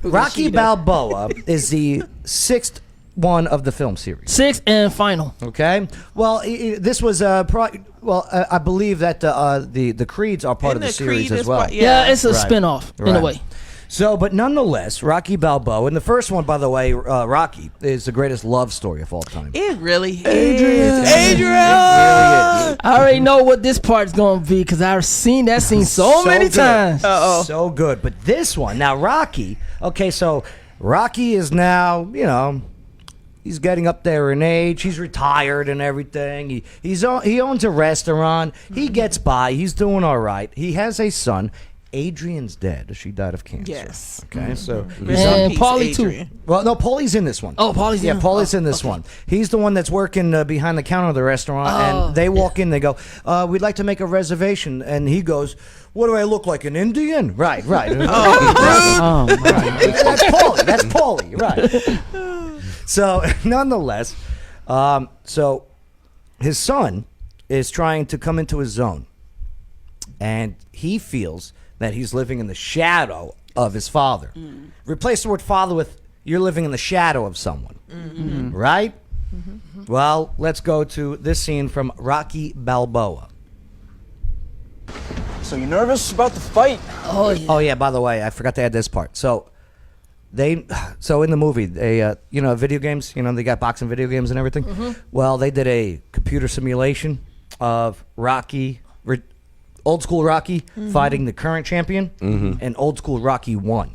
Rocky Balboa is the 6th one of the film series. 6th and final. Okay. Well, this was I believe that the Creeds are part of the series as well. Yeah, it's a spinoff in a way. So, but nonetheless, Rocky Balboa, and the first one, by the way, Rocky, is the greatest love story of all time. It really is. Adrian! It really I already know what this part's going to be because I've seen that scene so many times. So good. But this one, now Rocky, okay, so Rocky is now, he's getting up there in age. He's retired and everything. He owns a restaurant. He gets by. He's doing all right. He has a son. Adrian's dead. She died of cancer. Yes. Okay, so and Paulie too. Well, no, Paulie's in this one. Oh, Paulie's in. Paulie's in this one. He's the one that's working behind the counter of the restaurant, and they walk in. They go, "We'd like to make a reservation," and he goes, "What do I look like, an Indian?" Right. Right. That's Paulie. That's Paulie. Right. So, nonetheless, so his son is trying to come into his zone, and he feels that he's living in the shadow of his father. Replace the word father with you're living in the shadow of someone. Right? Well, let's go to this scene from Rocky Balboa. So you nervous about the fight? Oh yeah, by the way, I forgot to add this part. So in the movie, they video games, they got boxing video games and everything. Well, they did a computer simulation of Rocky, old school Rocky fighting the current champion, and old school Rocky won.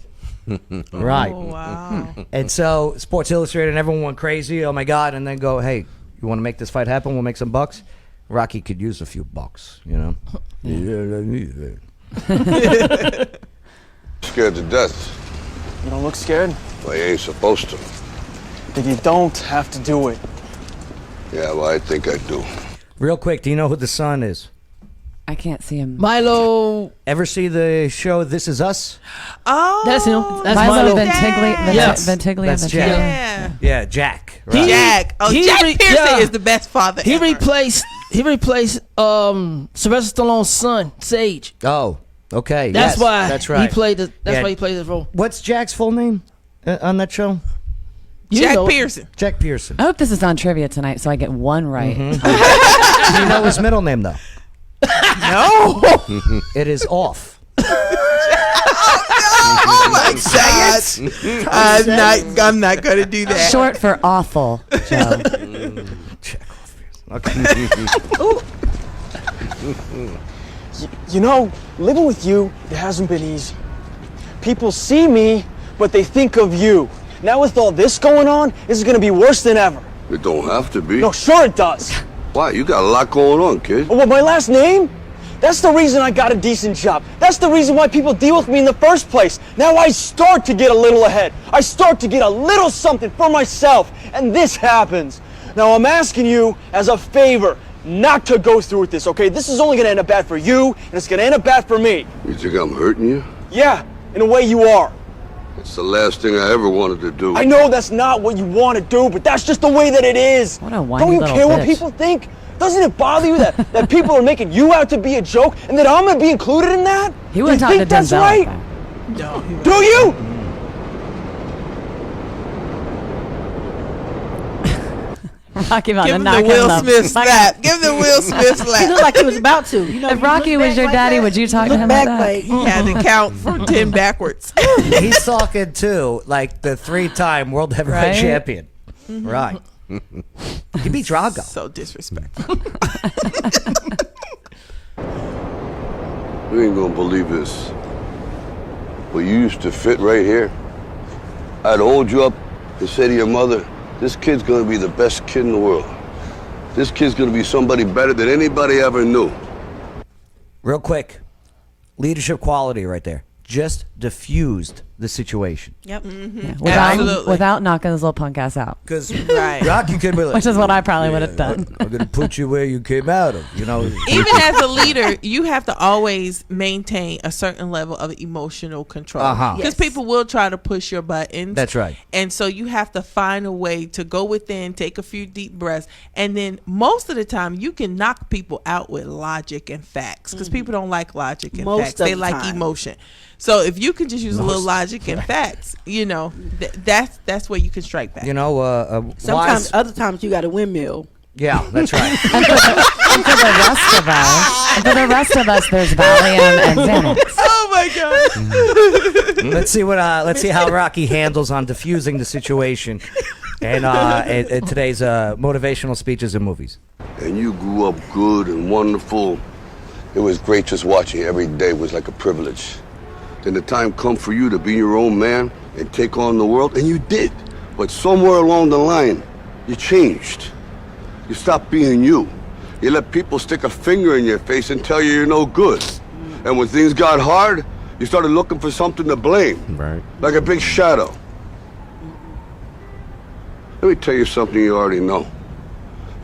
Right. Oh, wow. And so Sports Illustrated and everyone went crazy. Oh my God. And then go, hey, you want to make this fight happen? We'll make some bucks. Rocky could use a few bucks, Scared to death. You don't look scared? Well, you ain't supposed to. Then you don't have to do it. Yeah, well, I think I do. Real quick, do you know who the son is? I can't see him. Milo. Ever see the show This Is Us? Oh, that's him. That's Milo Milo. Ventiglia. That's Jack. Yeah, Jack. Right? Jack. Jack Pearson is the best father He ever. replaced Sylvester Stallone's son, Sage. Oh, okay. That's yes, why that's right. he played the. That's why he played his role. What's Jack's full name on that show? Jack Pearson. Jack Pearson. I hope this is on trivia tonight so I get one right. Do you know his middle name though? No. It is Off. Oh my God! I'm not gonna do that. Short for awful, Joe. Jack Off Pearson. Okay. Living with you, it hasn't been easy. People see me, but they think of you. Now with all this going on, this is gonna be worse than ever. It don't have to be. No, sure it does. Why? You got a lot going on, kid. Oh, what, my last name? That's the reason I got a decent job. That's the reason why people deal with me in the first place. Now I start to get a little ahead. I start to get a little something for myself. And this happens. Now I'm asking you as a favor not to go through with this, okay? This is only gonna end up bad for you, and it's gonna end up bad for me. You think I'm hurting you? Yeah, in a way you are. It's the last thing I ever wanted to do. I know that's not what you want to do, but that's just the way that it is. What a whiny Don't you little care what bitch. people think? Doesn't it bother you that people are making you out to be a joke and that I'm gonna be included in that? He wouldn't Do talk you to think that's Denzel right? like that. No. Do you? Rocky about Give to him knock the him Will up. Smith slap. Give him the Will Smith He slap. looked like he was about to. If Rocky was your daddy, would you talk to him like that? He had to count from 10 backwards. He's talking to like the 3-time world heavyweight Right? champion. Right. He beat Drago. So disrespectful. You ain't gonna believe this. But you used to fit right here. I'd hold you up and say to your mother, this kid's gonna be the best kid in the world. This kid's gonna be somebody better than anybody ever knew. Real quick, leadership quality right there. Just diffused the situation. Yep. Without knocking his little punk ass out. Because Right. Rocky could be like, Which is what I probably would have done. I'm going to put you where you came out of, Even as a leader, you have to always maintain a certain level of emotional control. Uh-huh. Because people will try to push your buttons. That's right. And so you have to find a way to go within, take a few deep breaths, and then most of the time you can knock people out with logic and facts. Because people don't like logic and Most facts. of They the like time. emotion. So if you can just use a little logic and facts, that's where you can strike back. Sometimes, other times you got a windmill. Yeah, that's right. And for the rest of us, there's Valium and Xanax. Oh my God. let's see how Rocky handles on diffusing the situation and in today's motivational speeches and movies. And you grew up good and wonderful. It was great just watching you. Every day was like a privilege. Then the time come for you to be your own man and take on the world, and you did. But somewhere along the line, you changed. You stopped being you. You let people stick a finger in your face and tell you you're no good. And when things got hard, you started looking for something to blame. Right. Like a big shadow. Let me tell you something you already know.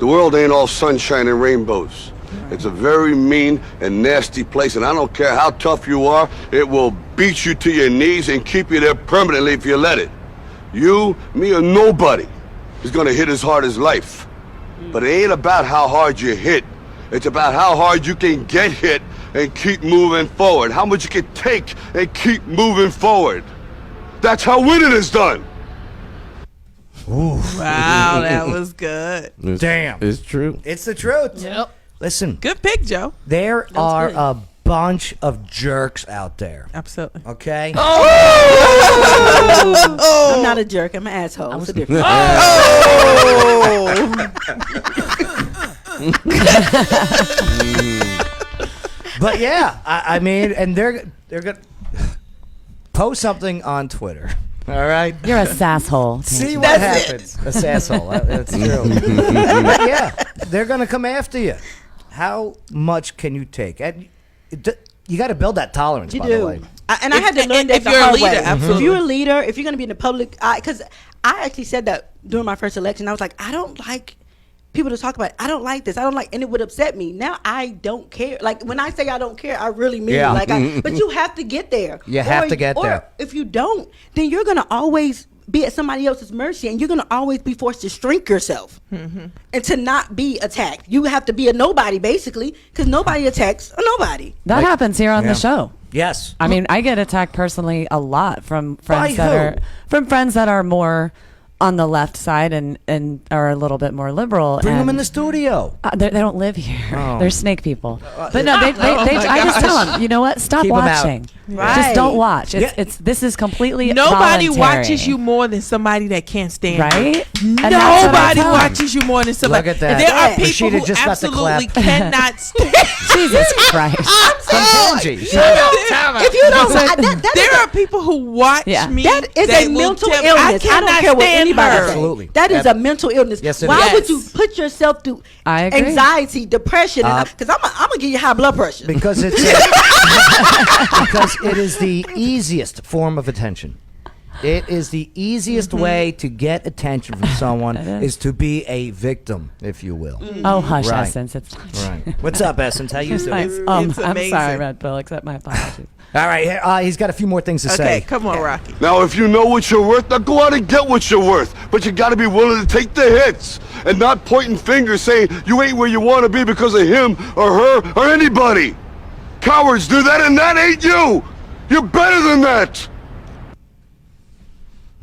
The world ain't all sunshine and rainbows. It's a very mean and nasty place, and I don't care how tough you are, it will beat you to your knees and keep you there permanently if you let it. You, me, or nobody is gonna hit as hard as life. But it ain't about how hard you hit. It's about how hard you can get hit and keep moving forward. How much you can take and keep moving forward. That's how winning is done. Ooh. Wow, that was good. Damn. It's true. It's the truth. Yep. Listen, Good pick, Joe. there are good. a bunch of jerks out there. Absolutely. Okay? I'm not a jerk. I'm an asshole. What's the difference? But yeah, I mean, and they're gonna post something on Twitter. All right. You're a sasshole. See what happens. A asshole. That's true. But yeah, they're gonna come after you. How much can you take? And you got to build that tolerance. You by do. the way. And I had to learn that if the you're a hard leader, way. absolutely. If you're a leader, if you're going to be in the public eye, because I actually said that during my first election. I was like, I don't like people to talk about it. I don't like this. I don't like, and it would upset me. Now I don't care. Like when I say I don't care, I really mean Yeah. it. But you have to get there. You have to get there. Or if you don't, then you're going to always be at somebody else's mercy, and you're going to always be forced to shrink yourself and to not be attacked. You have to be a nobody, basically, because nobody attacks a nobody. That happens here on Yeah. the show. Yes. I mean, I get attacked personally a lot from By friends who? that are more on the left side and are a little bit more liberal. Bring them and in the studio. they don't live here. Oh. They're snake people. But no, I just tell them, you know what? Stop Keep 'em out. watching. Right. Just don't watch. Yeah. This is completely Nobody voluntary. watches you more than somebody that can't stand you. right? And that's what I Nobody tell 'em. watches you more than somebody. Look at that. There are Yeah. people Rashida who just got the absolutely clap. cannot stand. Jesus Christ. Angie. If you don't, that There are people who watch Yeah. me. that is that a will mental tell- illness. I don't cannot care what stand anybody her. says. Absolutely. That is a mental illness. Yes, it Why is. would you put yourself through I agree. anxiety, depression? Because I'm gonna give you high blood pressure. Because it's because it is the easiest form of attention. It is the easiest way to get attention from someone It is to be a victim, if you will. Oh, hush, Right. Essence. It's Right. What's up, Essence? How you doing? It's I'm amazing. sorry, Red Pill. Accept my apologies. All right. He's got a few more things to Okay, say. come on, Rocky. Now, if you know what you're worth, now go out and get what you're worth. But you gotta be willing to take the hits and not pointing fingers saying you ain't where you wanna be because of him or her or anybody. Cowards do that, and that ain't you. You're better than that.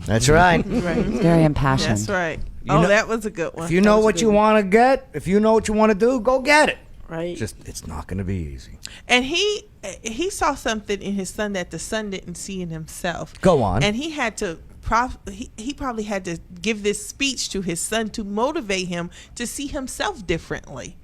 That's right. Very impassioned. That's right. know- That was a good one. If you know what you want to get, if you know what you want to do, go get it. Right. Just it's not going to be easy. And he saw something in his son that the son didn't see in himself. Go on. And he had to he probably had to give this speech to his son to motivate him to see himself differently.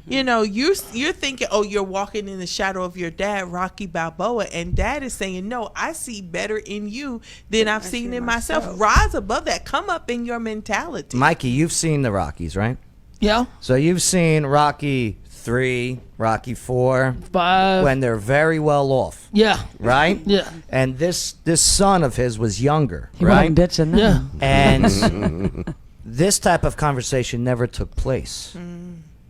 You know, you're thinking, oh, you're walking in the shadow of your dad, Rocky Balboa, and dad is saying, no, I see better in you than I've seen in myself. Rise above that. Come up in your mentality. Mikey, you've seen the Rockies, right? Yeah. So you've seen Rocky 3, Rocky 4, 5. when they're very well off, Yeah. right? Yeah. And this son of his was younger, He right? wasn't bitching then. Yeah. And this type of conversation never took place.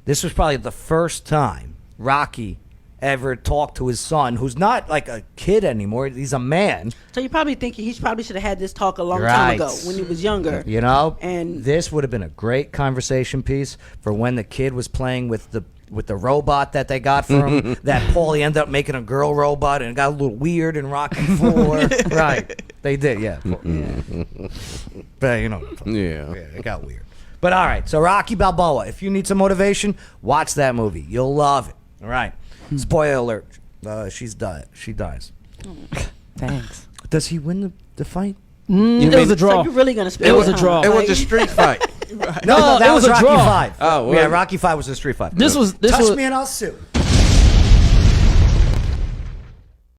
This was probably the first time Rocky ever talked to his son, who's not like a kid anymore. He's a man, So you probably think he probably should have had this talk a long Right. time ago when he was younger. you know? And- this would have been a great conversation piece for when the kid was playing with the with the robot that they got from that Paulie ended up making a girl robot and it got a little weird in Rocky 4. Right. They did, yeah. But you know. Yeah. It got weird. But all right, so Rocky Balboa. If you need some motivation, watch that movie. You'll love it. All right. Spoiler alert. She dies. Thanks. Does he win the fight? It was a draw. So you're really gonna spend It was a time, draw. It was right? a street fight. No, that it was a Rocky draw. 5. Oh, well. Yeah, Rocky 5 was a street fight. This was Touch me and I'll sue.